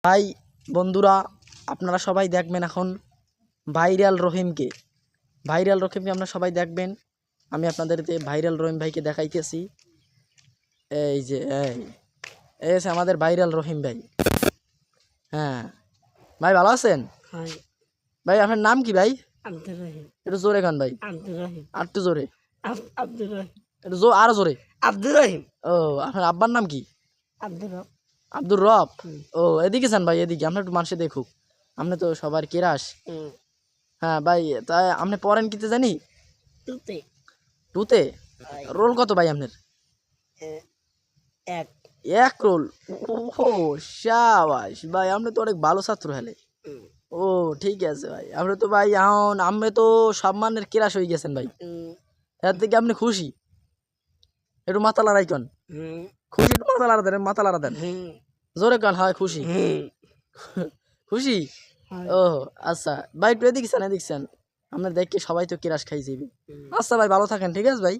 ভাই বন্ধুরা, আপনারা সবাই দেখবেন এখন ভাইরাল রহিমকে। আপনারা সবাই দেখবেন। আমি আপনাদেরকে ভাইরাল রহিম ভাইকে দেখাইতেছি। এই যে এই আছে আমাদের ভাইরাল রহিম ভাই। হ্যাঁ ভাই, ভালো আছেন? ভাই আপনার নাম কি ভাই? আব্দুর রহিম। একটু জোরে গান ভাই। আব্দুর রহিম। আর একটু জোরে। আব্দুর রহিম। একটু আরো জোরে। আব্দুর রহিম। ও, আপনার আব্বার নাম কি? আব্দুর রব। আব্দুর রব। ও, এদিকে যান ভাই, এদিকে আমরা একটু মানুষে দেখুক। আপনি তো সবার কেরাস। হ্যাঁ ভাই, তাই আপনি পড়েন কিতে জানি? টুতে। টুতে? রোল কত ভাই আপনার? এক। এক রোল? ও শাবাশ ভাই, আপনি তো অনেক ভালো ছাত্র হেলে। ও ঠিক আছে ভাই, আপনি তো ভাই এখন আপনি তো সম্মানের কেরাস হয়ে গেছেন ভাই। এর থেকে আপনি খুশি? একটু মাথা লড়াই কন। খুশি? একটু মাথা লড়া দেন, মাথা লড়া দেন জোরে কন। হয় খুশি? খুশি? ও আচ্ছা ভাই, একটু এদিকে চান, আপনার দেখে সবাই তো কেরাস খাই যাবে। আচ্ছা ভাই, ভালো থাকেন, ঠিক আছে ভাই।